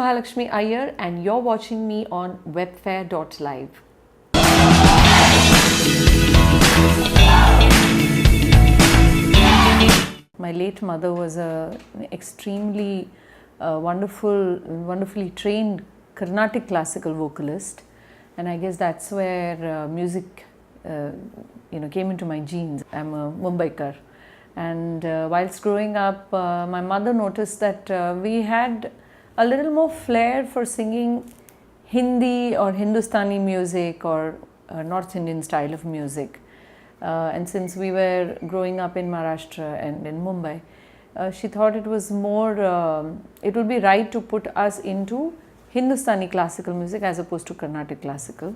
Mahalakshmi Iyer and you're watching me on WebFare.live. My late mother was an extremely wonderfully trained Carnatic classical vocalist, and I guess that's where music came into my genes. I'm a Mumbaikar, and whilst growing up, my mother noticed that we had a little more flair for singing Hindi or Hindustani music or North Indian style of music. And since we were growing up in Maharashtra and in Mumbai, she thought it was more, it would be right to put us into Hindustani classical music as opposed to Carnatic classical.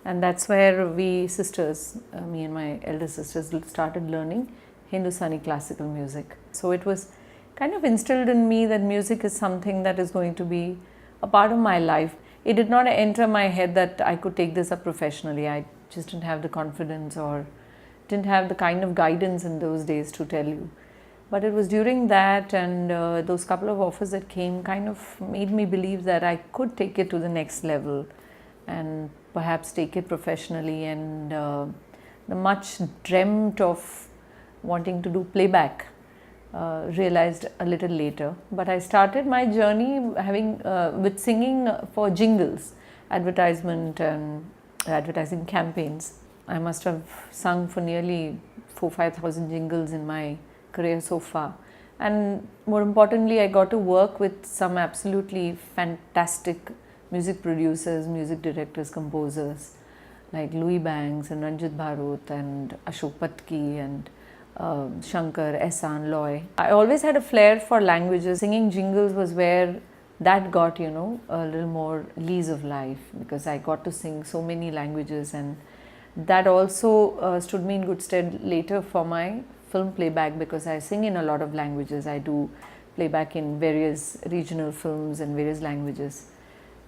And that's where we sisters, me and my elder sisters, started learning Hindustani classical music. So it was kind of instilled in me that music is something that is going to be a part of my life. It did not enter my head that I could take this up professionally. I just didn't have the confidence or didn't have the kind of guidance in those days to tell you. But it was during that and those couple of offers that came kind of made me believe that I could take it to the next level and perhaps take it professionally. And the much dreamt of wanting to do playback realized a little later. But I started my journey with singing for jingles, advertising campaigns. I must have sung for nearly 4,000-5,000 jingles in my career so far. And more importantly, I got to work with some absolutely fantastic music producers, music directors, composers like Louis Banks and Ranjit Bharut and Ashok Patki and Shankar, Ehsan, Loy. I always had a flair for languages. Singing jingles was where that got, a little more lease of life, because I got to sing so many languages, and that also stood me in good stead later for my film playback, because I sing in a lot of languages. I do playback in various regional films and various languages.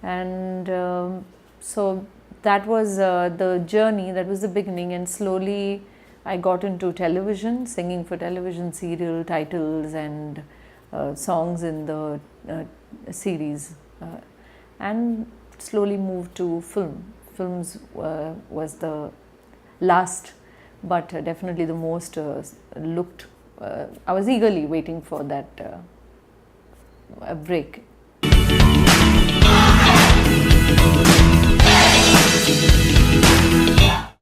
And so that was the journey, that was the beginning, and slowly I got into television, singing for television serial titles and songs in the series, and slowly moved to film. Films was the last, but definitely the most looked. I was eagerly waiting for that break.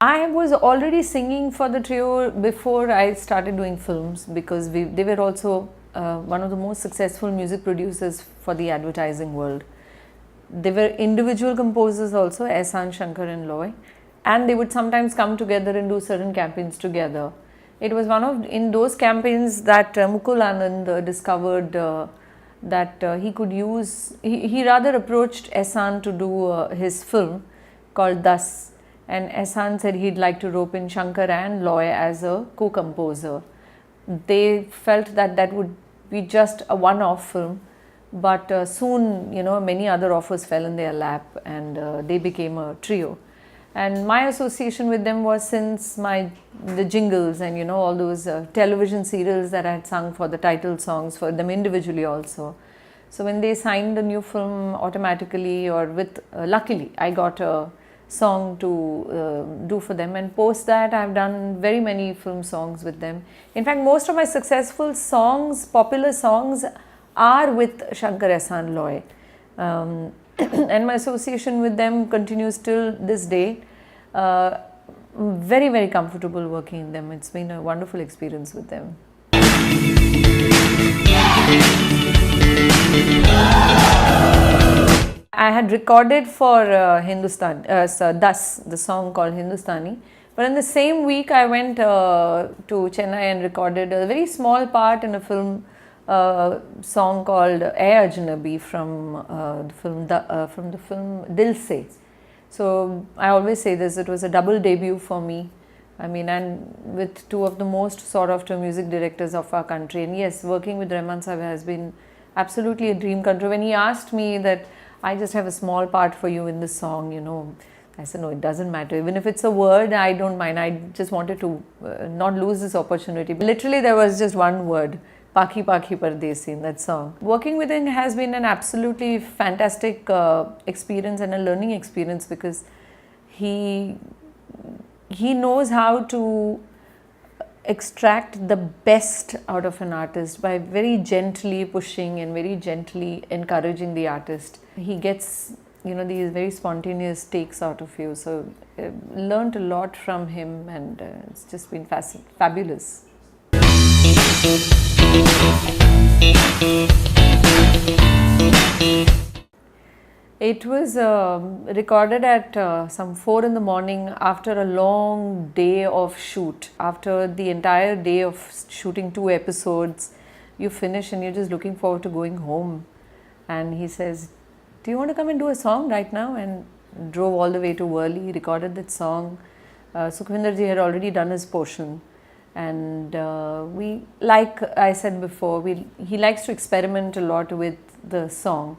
I was already singing for the trio before I started doing films, because they were also one of the most successful music producers for the advertising world. They were individual composers also, Ehsan, Shankar and Loy, and they would sometimes come together and do certain campaigns together. It was in those campaigns that Mukul Anand discovered that he could use, he rather approached Ehsan to do his film called Das, and Ehsan said he'd like to rope in Shankar and Loy as a co-composer. They felt that that would be just a one-off film, but soon, many other offers fell in their lap, and they became a trio. And my association with them was since the jingles and all those television serials that I had sung for the title songs for them individually also. So when they signed a new film, automatically or luckily I got a song to do for them, and post that I've done very many film songs with them. In fact, most of my successful songs, popular songs, are with Shankar, Ehsan, Loy. And my association with them continues till this day. Very, very comfortable working with them. It's been a wonderful experience with them. I had recorded for Das, the song called Hindustani. But in the same week, I went to Chennai and recorded a very small part in a film song called Ae Ajnabi from the film Dil Se. So I always say this, it was a double debut for me. I mean, and with two of the most sought after music directors of our country. And yes, working with Rahman Sahib has been absolutely a dream come true. When he asked me that I just have a small part for you in this song, I said, no, it doesn't matter. Even if it's a word, I don't mind. I just wanted to not lose this opportunity. Literally, there was just one word, Paki Paki Pardesi in that song. Working with him has been an absolutely fantastic experience and a learning experience, because he knows how to extract the best out of an artist by very gently pushing and very gently encouraging the artist. He gets, these very spontaneous takes out of you. So learned a lot from him, and it's just been fabulous. It was recorded at some 4 in the morning after a long day of shoot. After the entire day of shooting 2 episodes, you finish and you're just looking forward to going home. And he says, "Do you want to come and do a song right now?" And drove all the way to Worli, recorded that song. Sukhvinder ji had already done his portion. And we, like I said before, he likes to experiment a lot with the song.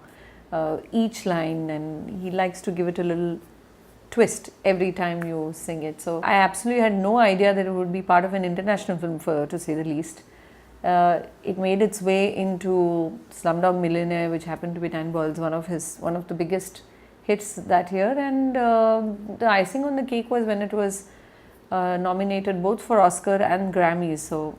Each line, and he likes to give it a little twist every time you sing it. So I absolutely had no idea that it would be part of an international film, to say the least. It made its way into Slumdog Millionaire, which happened to be 10 balls, one of the biggest hits that year. And the icing on the cake was when it was nominated both for Oscar and Grammys. So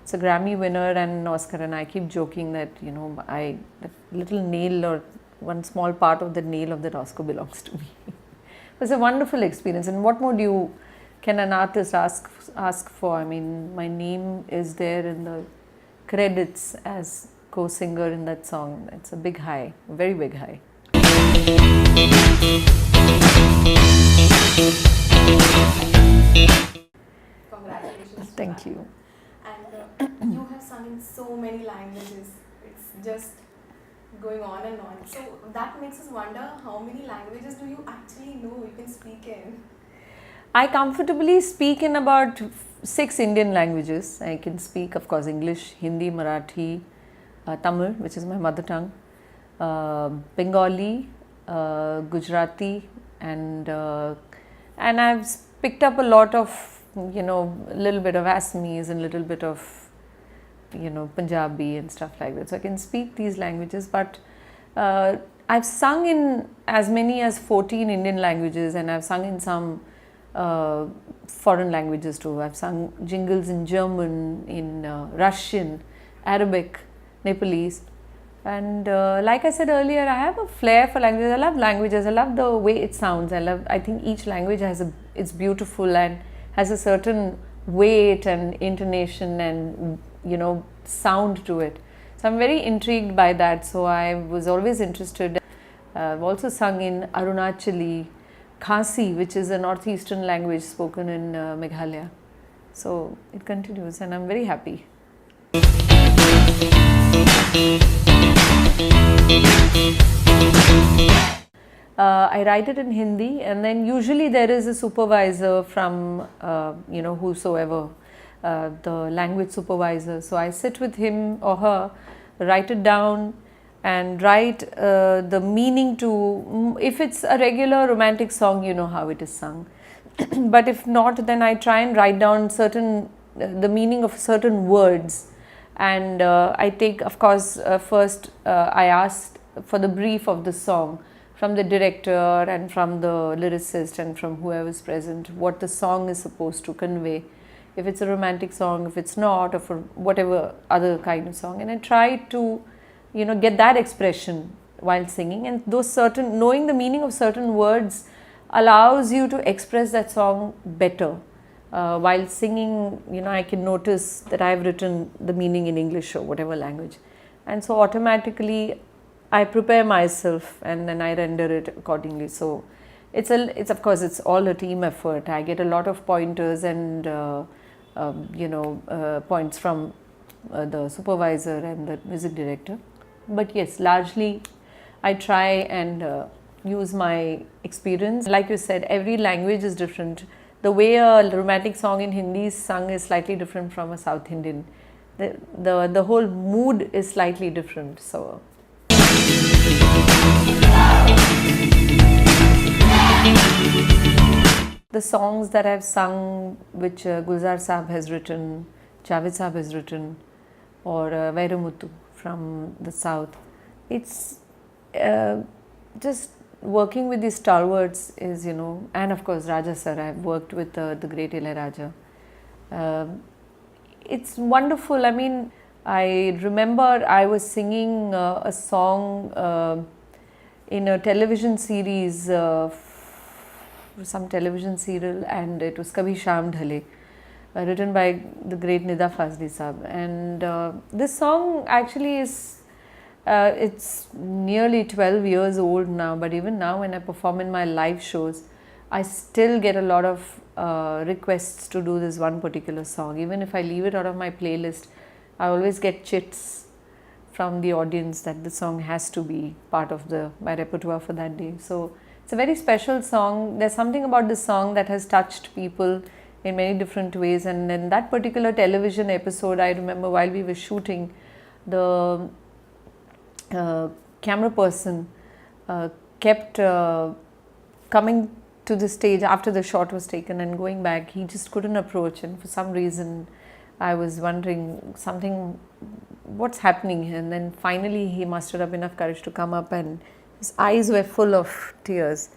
it's a Grammy winner and an Oscar, and I keep joking that that little nail, or one small part of the nail of that Oscar, belongs to me. It was a wonderful experience, and what more can an artist ask for? I mean, my name is there in the credits as co-singer in that song. It's a big high, a very big high. Congratulations. Thank you. And you have sung in so many languages. It's just going on and on. So that makes us wonder, how many languages do you actually know you can speak in? I comfortably speak in about 6 Indian languages. I can speak, of course, English, Hindi, Marathi, Tamil, which is my mother tongue, Bengali, Gujarati, and I've picked up a lot of, a little bit of Assamese and a little bit of, Punjabi and stuff like that. So I can speak these languages, but I've sung in as many as 14 Indian languages, and I've sung in some foreign languages too. I've sung jingles in German, in Russian, Arabic, Nepalese. And like I said earlier, I have a flair for languages. I love languages. I love the way it sounds. I think each language it's beautiful and has a certain weight and intonation and sound to it. So I'm very intrigued by that. So I was always interested. I've also sung in Arunachali, Khasi, which is a northeastern language spoken in Meghalaya. So it continues, and I'm very happy. I write it in Hindi, and then usually there is a supervisor from whosoever, the language supervisor. So I sit with him or her, write it down, and write the meaning to. If it's a regular romantic song, you know how it is sung. But if not, then I try and write down the meaning of certain words. And I take, of course, first I asked for the brief of the song from the director and from the lyricist and from whoever's present, what the song is supposed to convey. If it's a romantic song, if it's not, or for whatever other kind of song. And I try to, get that expression while singing. And knowing the meaning of certain words allows you to express that song better. While singing, I can notice that I've written the meaning in English or whatever language. And so automatically I prepare myself and then I render it accordingly. So it's of course, it's all a team effort. I get a lot of pointers and, points from the supervisor and the music director. But yes, largely I try and use my experience. Like you said, every language is different. The way a romantic song in Hindi is sung is slightly different from a South Indian. The whole mood is slightly different. So the songs that I've sung, which Gulzar Saab has written, Javed Saab has written, or Vairamuthu from the south. It's just working with these stalwarts is, and of course Raja sir, I've worked with the great Ilayaraja. It's wonderful. I mean, I remember I was singing a song in a television series, some television serial, and it was Kabhi Sham Dhale, written by the great Nida Fazli Saab. And this song actually is, it's nearly 12 years old now, but even now when I perform in my live shows, I still get a lot of requests to do this one particular song. Even if I leave it out of my playlist, I always get chits from the audience that the song has to be part of my repertoire for that day. So it's a very special song. There's something about this song that has touched people in many different ways. And in that particular television episode, I remember while we were shooting, the camera person kept coming to the stage after the shot was taken and going back. He just couldn't approach, and for some reason I was wondering what's happening. And then finally he mustered up enough courage to come up, and his eyes were full of tears.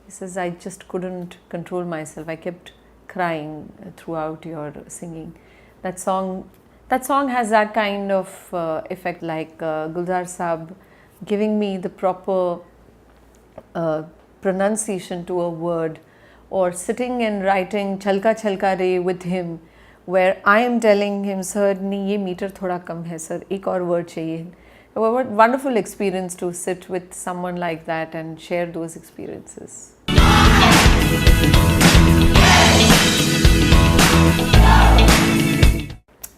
He says, I just couldn't control myself. I kept crying throughout your singing. That song has that kind of effect, like Gulzar Saab giving me the proper pronunciation to a word, or sitting and writing Chalka Chalka Re with him, where I am telling him, sir, nahi ye meter thoda kam hai sir, ek aur word chahiye. What wonderful experience to sit with someone like that and share those experiences.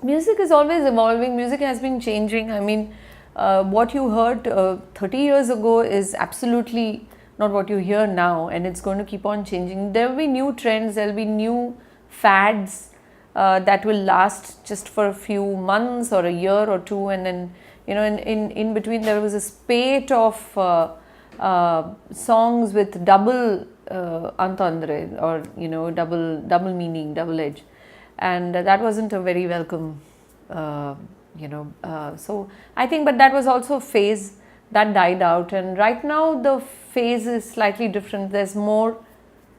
Music is always evolving. Music has been changing. I mean, what you heard 30 years ago is absolutely not what you hear now, and it's going to keep on changing. There will be new trends, there will be new fads that will last just for a few months or a year or two, and then in between there was a spate of songs with double entendre, or double meaning, double edge, and that wasn't a very welcome so I think, but that was also a phase that died out, and right now the phase is slightly different. There's more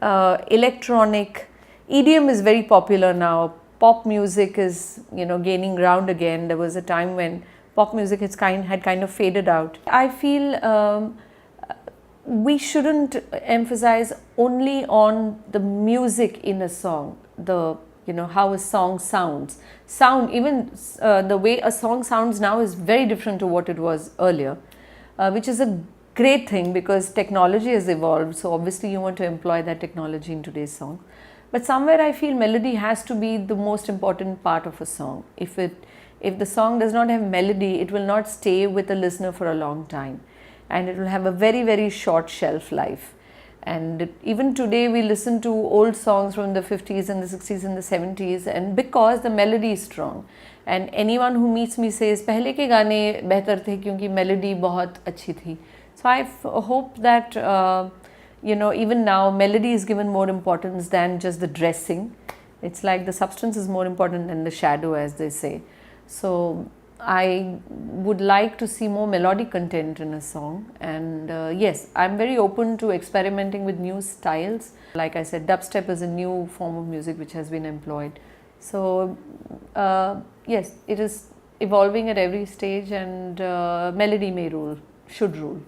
electronic. EDM is very popular now. Pop music is gaining ground again. There was a time when pop music had kind of faded out. I feel we shouldn't emphasize only on the music in a song, how a song sounds. Even the way a song sounds now is very different to what it was earlier, which is a great thing because technology has evolved. So obviously you want to employ that technology in today's song. But somewhere I feel melody has to be the most important part of a song. If the song does not have melody, it will not stay with the listener for a long time, and it will have a very, very short shelf life. And even today we listen to old songs from the 50s and the 60s and the 70s, and because the melody is strong, and anyone who meets me says pehle ke gaane behtar the kyunki melody bahut achhi thi. So I hope that even now melody is given more importance than just the dressing. It's like the substance is more important than the shadow, as they say. So I would like to see more melodic content in a song, and yes, I'm very open to experimenting with new styles. Like I said, dubstep is a new form of music which has been employed. So yes, it is evolving at every stage, and melody should rule.